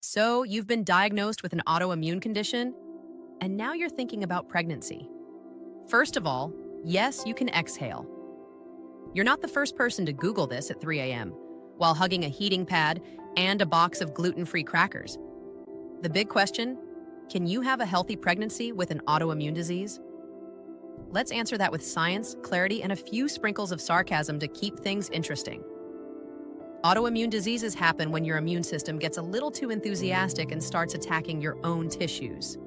So, you've been diagnosed with an autoimmune condition, and now you're thinking about pregnancy. First of all, yes, you can exhale. You're not the first person to Google this at 3 a.m. while hugging a heating pad and a box of gluten-free crackers. The big question, can you have a healthy pregnancy with an autoimmune disease? Let's answer that with science, clarity, and a few sprinkles of sarcasm to keep things interesting. Autoimmune diseases happen when your immune system gets a little too enthusiastic and starts attacking your own tissues.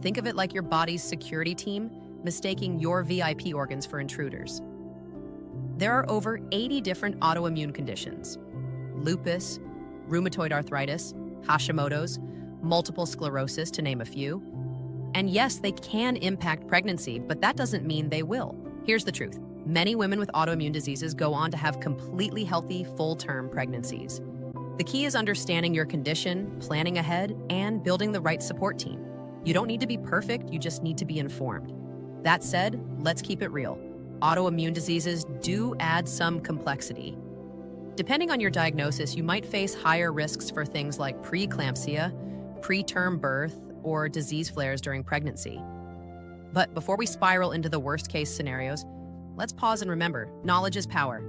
Think of it like your body's security team mistaking your VIP organs for intruders. There are over 80 different autoimmune conditions: lupus, rheumatoid arthritis, Hashimoto's, multiple sclerosis, to name a few. And yes, they can impact pregnancy, but that doesn't mean they will. Here's the truth. Many women with autoimmune diseases go on to have completely healthy, full-term pregnancies. The key is understanding your condition, planning ahead, and building the right support team. You don't need to be perfect, you just need to be informed. That said, let's keep it real. Autoimmune diseases do add some complexity. Depending on your diagnosis, you might face higher risks for things like preeclampsia, preterm birth, or disease flares during pregnancy. But before we spiral into the worst-case scenarios, let's pause and remember, knowledge is power.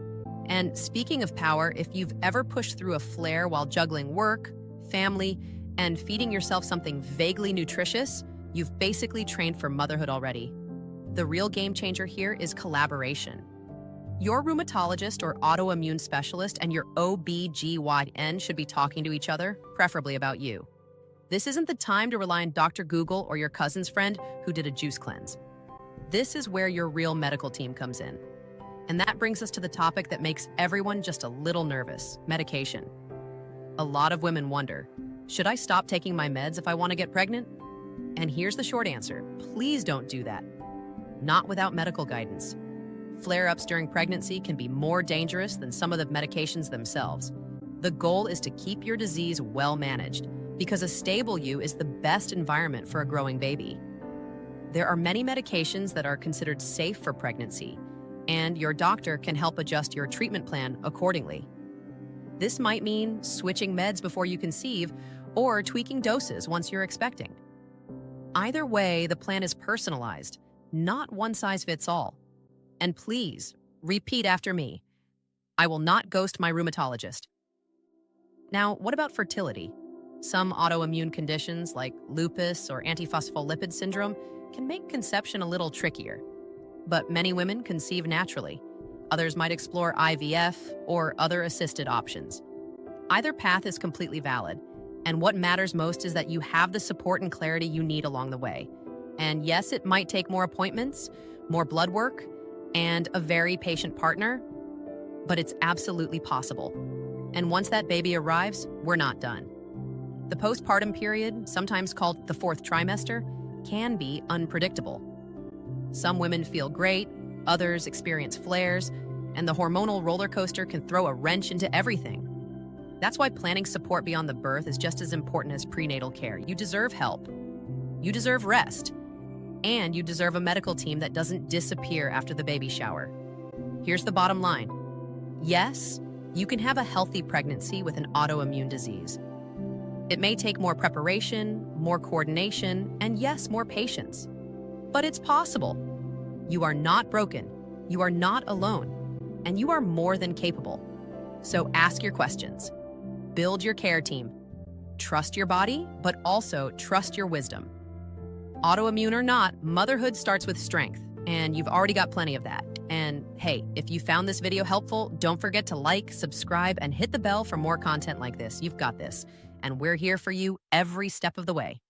And speaking of power, if you've ever pushed through a flare while juggling work, family, and feeding yourself something vaguely nutritious, you've basically trained for motherhood already. The real game changer here is collaboration. Your rheumatologist or autoimmune specialist and your OB/GYN should be talking to each other, preferably about you. This isn't the time to rely on Dr. Google or your cousin's friend who did a juice cleanse. This is where your real medical team comes in. And that brings us to the topic that makes everyone just a little nervous: medication. A lot of women wonder, should I stop taking my meds if I want to get pregnant? And here's the short answer: please don't do that. Not without medical guidance. Flare-ups during pregnancy can be more dangerous than some of the medications themselves. The goal is to keep your disease well managed, because a stable you is the best environment for a growing baby. There are many medications that are considered safe for pregnancy, and your doctor can help adjust your treatment plan accordingly. This might mean switching meds before you conceive or tweaking doses once you're expecting. Either way, the plan is personalized, not one size fits all. And please, repeat after me. I will not ghost my rheumatologist. Now, what about fertility? Some autoimmune conditions like lupus or antiphospholipid syndrome can make conception a little trickier. But many women conceive naturally. Others might explore IVF or other assisted options. Either path is completely valid, and what matters most is that you have the support and clarity you need along the way. And yes, it might take more appointments, more blood work, and a very patient partner, but it's absolutely possible. And once that baby arrives, we're not done. The postpartum period, sometimes called the fourth trimester, can be unpredictable. Some women feel great, others experience flares, and the hormonal roller coaster can throw a wrench into everything. That's why planning support beyond the birth is just as important as prenatal care. You deserve help. You deserve rest. And you deserve a medical team that doesn't disappear after the baby shower. Here's the bottom line. Yes, you can have a healthy pregnancy with an autoimmune disease. It may take more preparation, more coordination, and yes, more patience. But it's possible. You are not broken. You are not alone. And you are more than capable. So ask your questions. Build your care team. Trust your body, but also trust your wisdom. Autoimmune or not, motherhood starts with strength, and you've already got plenty of that. And hey, if you found this video helpful, don't forget to like, subscribe, and hit the bell for more content like this. You've got this. And we're here for you every step of the way.